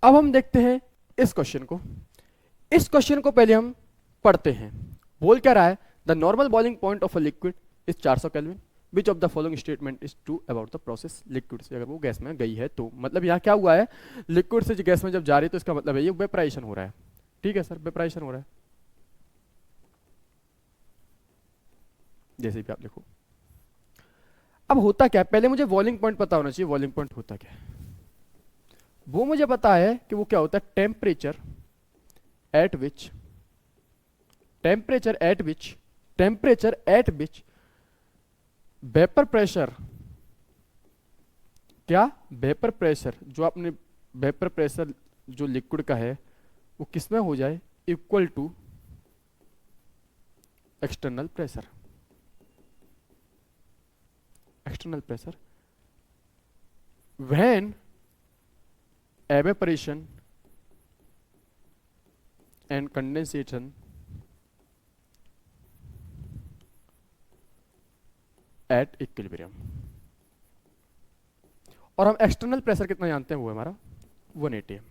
अब हम देखते हैं इस क्वेश्चन को। इस क्वेश्चन को पहले हम पढ़ते हैं। बोल क्या रहा है, the normal boiling point of a liquid is 400 kelvin, which of the following statement is true about the process liquid से, अगर वो गैस में गई है तो। मतलब यहाँ क्या हुआ है, लिक्विड से गैस में जब जा रही है तो इसका मतलब है ये वेपराइजेशन हो रहा है। ठीक है सर, वेपराइजेशन हो रहा है, जैसे भी आप लिखो। अब होता क्या है, पहले मुझे बॉइलिंग पॉइंट पता होना चाहिए। बॉइलिंग पॉइंट होता क्या है, वो मुझे पता है कि वो क्या होता है, temperature at which vapour pressure, क्या वेपर प्रेशर, जो आपने वेपर प्रेशर जो लिक्विड का है वो किसमें हो जाए, equal to external pressure. When evaporation and condensation at equilibrium। और हम एक्सटर्नल प्रेशर कितना जानते हैं, वो है हमारा 1 atm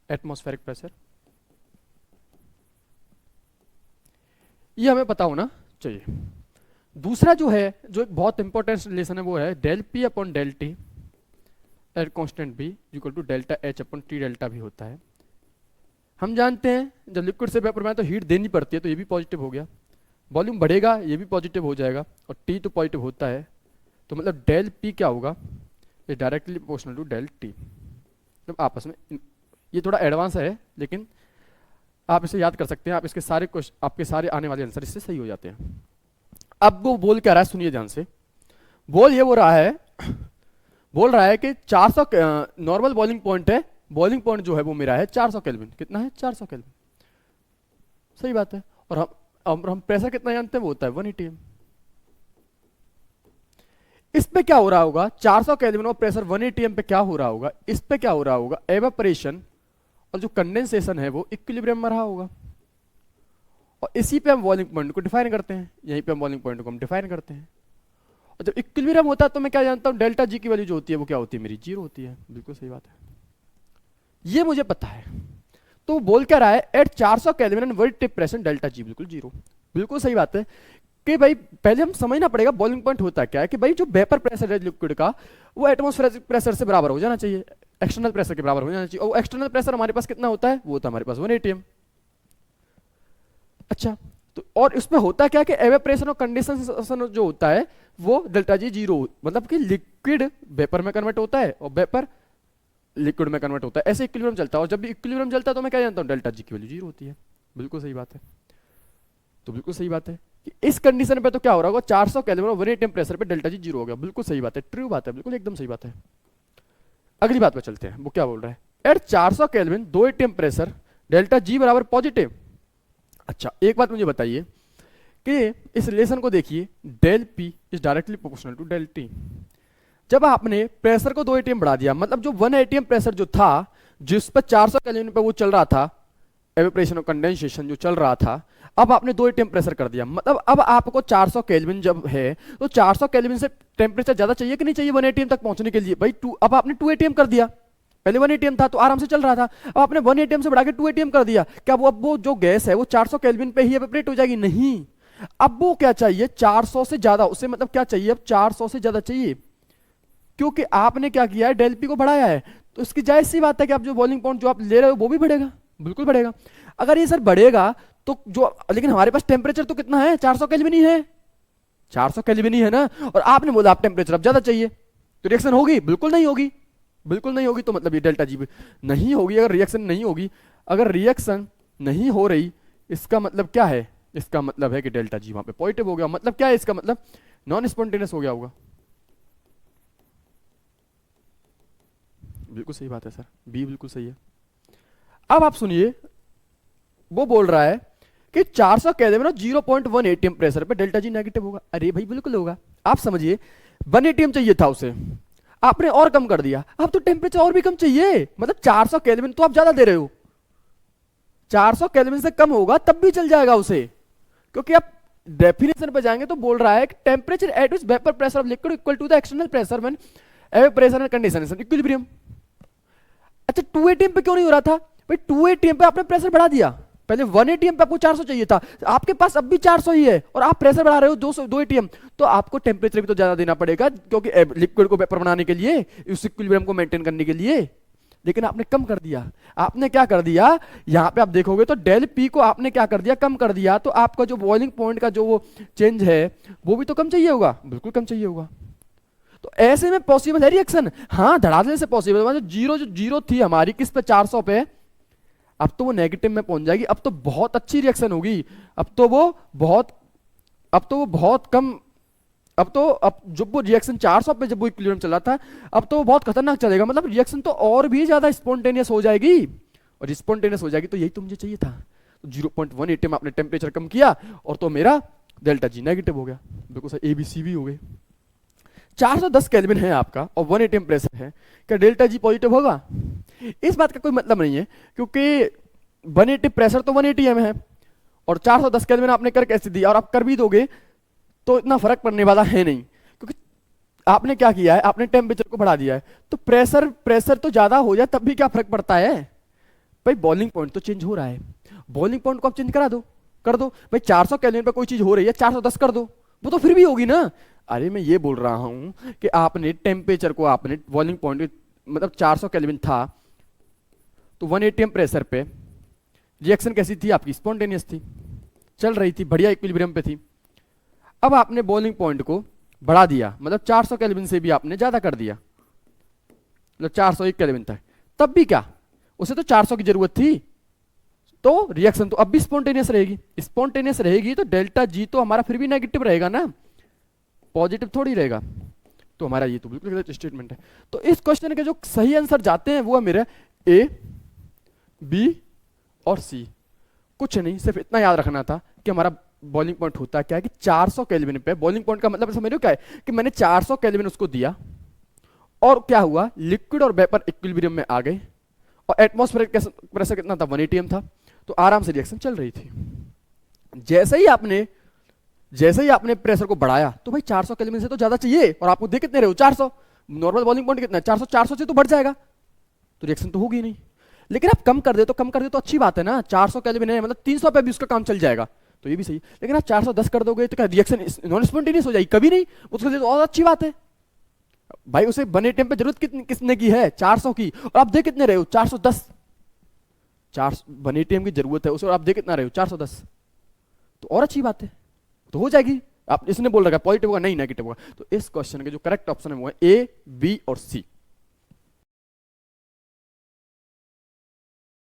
एटमॉस्फेरिक प्रेशर। ये हमें पता होना चाहिए। दूसरा जो है, जो एक बहुत इंपॉर्टेंट रिलेशन है, वो है del P upon del T at constant B equal to delta H upon T delta भी होता है। हम जानते हैं जब लिक्विड से वेपर में तो हीट देनी पड़ती है, तो ये भी पॉजिटिव हो गया। वॉल्यूम बढ़ेगा, ये भी पॉजिटिव हो जाएगा, और टी तो पॉजिटिव होता है, तो मतलब डेल पी क्या होगा, ये directly proportional to del T. तो आपस में ये थोड़ा एडवांस है, लेकिन आप इसे याद कर सकते हैं। आप इसके सारे क्वेश्चन, आपके सारे आने वाले आंसर इससे सही हो जाते हैं। अब वो बोल क्या रहा है, सुनिए ध्यान से। बोल ये बोल रहा है कि 400 नॉर्मल बॉइलिंग पॉइंट है, बॉइलिंग पॉइंट जो है वो मेरा है 400 केल्विन। कितना है, 400 केल्विन, सही बात है। और हम प्रेशर कितना जानते हैं, वो होता है 1 atm। इस पे क्या हो रहा होगा, 400 केल्विन और प्रेशर 1 atm पे क्या हो रहा होगा, इस पे क्या हो रहा होगा, एवापोरेशन और जो कंडेंसेशन है वो इक्विलिब्रियम में रहा होगा। और इसी पे हम बॉइलिंग पॉइंट को डिफाइन करते हैं, यहीं पे हम बॉइलिंग पॉइंट को हम डिफाइन करते हैं। और जब इक्विलिब्रियम होता है तो मैं क्या जानता हूं, डेल्टा जी की वैल्यू जो होती है वो क्या होती है, मेरी 0 होती है। बिल्कुल सही बात है, ये मुझे पता है। तो बोल क्या रहा है, at 400 kelvin and very tip pressure delta G बिल्कुल 0। बिल्कुल सही बात है कि भाई पहले हम समझना पड़ेगा बॉइलिंग पॉइंट होता क्या है, कि भाई जो वेपर प्रेशर है लिक्विड का वो एटमॉस्फेरिक प्रेशर से बराबर हो जाना चाहिए, एक्सटर्नल प्रेशर के बराबर हो जाना चाहिए। और एक्सटर्नल प्रेशर हमारे पास कितना होता है, वो होता है हमारे पास 1 atm। अच्छा, तो और इसमें होता क्या कि एवेपोरेशन और कंडेंसेशन जो होता है वो डेल्टा जी 0, मतलब कि लिक्विड वेपर में कन्वर्ट होता है और वेपर लिक्विड में कन्वर्ट होता है, ऐसे इक्विलिब्रियम चलता है। और जब भी इक्विलिब्रियम चलता है तो मैं क्या जानता हूं, डेल्टा जी की वैल्यू 0 होती है। बिल्कुल सही बात है। तो बिल्कुल सही बात है कि इस कंडीशन पे तो क्या हो रहा होगा, 400 केल्विन और 1 atm प्रेशर पे डेल्टा जी 0 हो गया। बिल्कुल सही बात है, ट्रू बात है, बिल्कुल एकदम सही बात है। अगली बात पे चलते हैं, वो क्या बोल रहा है, at 400 kelvin 2 atm pressure delta G बराबर पॉजिटिव। अच्छा, एक बात मुझे बताइए कि इस रिलेशन को देखिए, del P is directly proportional to del T. जब आपने प्रेशर को 2 atm बढ़ा दिया, मतलब जो 1 atm प्रेशर जो था, जिस पर 400 केल्विन पे वो चल रहा था, एवेपोरेशन और कंडेंसेशन जो चल रहा था, अब आपने 2 atm प्रेशर कर दिया। मतलब अब आपको 400 केल्विन जब है तो 400 केल्विन से टेम्परेचर ज्यादा चाहिए कि नहीं चाहिए 1 atm तक पहुंचने के लिए। भाई अब आपने 2 atm कर दिया, पहले 1 atm था तो आराम से चल रहा था, अब आपने 1 atm से बढ़ा के 2 atm कर दिया। क्या वो जो गैस है वो 400 केल्विन पे ही एवेपोरेट हो जाएगी? नहीं, अब वो क्या चाहिए, 400 से ज्यादा। उससे मतलब क्या चाहिए, अब 400 से ज्यादा चाहिए, क्योंकि आपने क्या किया है, डेल पी को बढ़ाया है। तो इसकी जायज सी बात है कि आप जो बॉइलिंग पॉइंट जो आप ले रहे हो वो भी बढ़ेगा, बिल्कुल बढ़ेगा। अगर ये सर बढ़ेगा तो जो, लेकिन हमारे पास टेम्परेचर तो कितना है, 400 केल्विन ही है, 400 केल्विन ही है ना। और आपने बोला आप टेम्परेचर अब ज्यादा चाहिए, तो रिएक्शन होगी? बिल्कुल नहीं होगी, बिल्कुल नहीं होगी। तो मतलब ये डेल्टा जी नहीं होगी। अगर रिएक्शन नहीं होगी, अगर रिएक्शन नहीं हो रही, इसका मतलब क्या है, इसका मतलब है कि डेल्टा जी वहां पे पॉजिटिव हो गया। मतलब क्या है इसका मतलब, नॉन स्पॉन्टेनियस हो गया होगा। बिल्कुल सही बात है सर, बी बिल्कुल सही है। अब आप सुनिए, वो बोल रहा है कि 400 केल्विन और 0.1 atm प्रेशर पे डेल्टा जी नेगेटिव होगा। अरे भाई बिल्कुल होगा। आप समझिए 1 atm चाहिए था उसे, आपने और कम कर दिया, अब तो टेम्परेचर और भी कम चाहिए। मतलब 400 केल्विन तो आप ज्यादा दे रहे हो, 400 केल्विन से कम होगा तब भी चल जाएगा उसे, क्योंकि आप डेफिनेशन पे जाएंगे तो बोल रहा है कि temperature at which vapour pressure of liquid equal to the external pressure when evaporation and condensation equilibrium. अच्छा 2 एटीएम पे क्यों नहीं हो रहा था भाई? 2 एटीएम पे आपने प्रेशर बढ़ा दिया, पहले 1 एटीएम पे आपको 400 चाहिए था, आपके पास अब भी 400 ही है और आप प्रेशर बढ़ा रहे हो 200 2 एटीएम, तो आपको टेम्परेचर भी तो ज्यादा देना पड़ेगा, क्योंकि लिक्विड को वेपर बनाने के लिए, इस इक्विलिब्रियम को मेंटेन करने के लिए। लेकिन आपने कम कर दिया। आपने क्या कर दिया, यहां पे आप देखोगे तो डेल पी को आपने क्या कर दिया, कम कर दिया, तो आपका जो बॉइलिंग पॉइंट का जो वो चेंज है वो भी तो कम चाहिए होगा, बिल्कुल कम चाहिए होगा। तो ऐसे में पॉसिबल है रिएक्शन, हाँ धड़ाधड़ से पॉसिबल। मतलब जीरो जो जीरो थी हमारी किस पे, 400 पे, अब तो वो नेगेटिव में पहुंच जाएगी, अब तो बहुत अच्छी रिएक्शन होगी, अब तो वो बहुत कम, अब जब वो रिएक्शन 400 पे जब वो इक्विलिब्रियम चल रहा था, अब तो वो बहुत खतरनाक चलेगा, मतलब रिएक्शन तो और भी ज्यादा स्पॉन्टेनियस हो जाएगी, और स्पॉन्टेनियस हो जाएगी तो यही तो मुझे चाहिए था। तो 0.1 एटीएम आपने टेम्परेचर कम किया और तो मेरा डेल्टा जी नेगेटिव हो गया, बिल्कुल सही, ए बी सी भी हो गए। 410 केल्विन है आपका और 1 एटीएम प्रेशर है, क्या डेल्टा जी पॉजिटिव होगा? इस बात का कोई मतलब नहीं है, क्योंकि 1 एटीएम प्रेशर तो 1 एटीएम है और 410 केल्विन आपने कर कैसे दिया, और आप कर भी दोगे तो इतना फर्क पड़ने वाला है नहीं, क्योंकि आपने क्या किया है, आपने टेम्परेचर को बढ़ा दिया है, तो प्रेशर तो ज्यादा हो जाए तब भी क्या फर्क पड़ता है भाई? बॉइलिंग पॉइंट तो चेंज हो रहा है, बॉइलिंग पॉइंट को आप चेंज कर दो भाई। 400 केल्विन पे कोई चीज हो रही है, 410 कर दो, वो तो फिर भी होगी ना। अरे मैं ये बोल रहा हूं कि आपने टेम्परेचर को, आपने बॉइलिंग पॉइंट मतलब 400 केल्विन था, तो 1 एटीएम प्रेशर पे रिएक्शन कैसी थी आपकी? स्पॉन्टेनियस थी, चल रही थी, बढ़िया इक्विलिब्रियम पे थी। अब आपने बॉइलिंग पॉइंट को बढ़ा दिया, मतलब 400 केल्विन से भी आपने ज्यादा कर दिया, मतलब 401 केल्विन तक, तब भी क्या, उसे तो 400 की जरूरत थी, तो रिएक्शन तो अब भी स्पॉन्टेनियस रहेगी। स्पॉन्टेनियस रहेगी तो डेल्टा जी तो हमारा फिर भी नेगेटिव रहेगा ना, पॉजिटिव थोड़ी रहेगा। तो हमारा ये तो बिल्कुल गलत स्टेटमेंट है। तो इस क्वेश्चन के जो सही आंसर जाते हैं वो है मेरे ए, बी और सी। कुछ नहीं, सिर्फ इतना याद रखना था कि हमारा बॉइलिंग पॉइंट होता क्या है कि 400 केल्विन पे, बॉइलिंग पॉइंट का मतलब समझ रहे हो क्या है कि मैंने 400 केल्विन उसको दिया और क्या हुआ, लिक्विड और वेपर इक्विलिब्रियम में आ गए, और एटमॉस्फेरिक प्रेशर कितना था, 1 एटीएम था, तो आराम से रिएक्शन चल रही थी। जैसे ही आपने प्रेशर को बढ़ाया तो भाई 400 केल्विन से तो ज्यादा चाहिए, और आपको दे कितने रहे हो, 400, नॉर्मल बॉइलिंग पॉइंट कितना है, 400, 400 से तो बढ़ जाएगा, तो रिएक्शन तो होगी नहीं। लेकिन आप कम कर दे तो अच्छी बात है ना, 400 केल्विन है, मतलब 300 पे भी उसका काम चल जाएगा, तो ये भी सही। लेकिन आप 410 कर दोगे तो क्या रिएक्शन नॉन स्पॉन्टेनियस हो जाएगी? कभी नहीं, उसके लिए तो और अच्छी बात है भाई। उसे 1 एटीएम पे जरूरत किसने की है, 400 की, और आप दे कितने रहे हो, 410, 1 एटीएम की जरूरत है उसे, और आप दे कितना रहे हो, 410, तो और अच्छी बात है, तो हो जाएगी। आप इसने बोल रखा है पॉजिटिव होगा, नहीं नेगेटिव होगा। तो इस क्वेश्चन के जो करेक्ट ऑप्शन है वो है ए, बी और सी।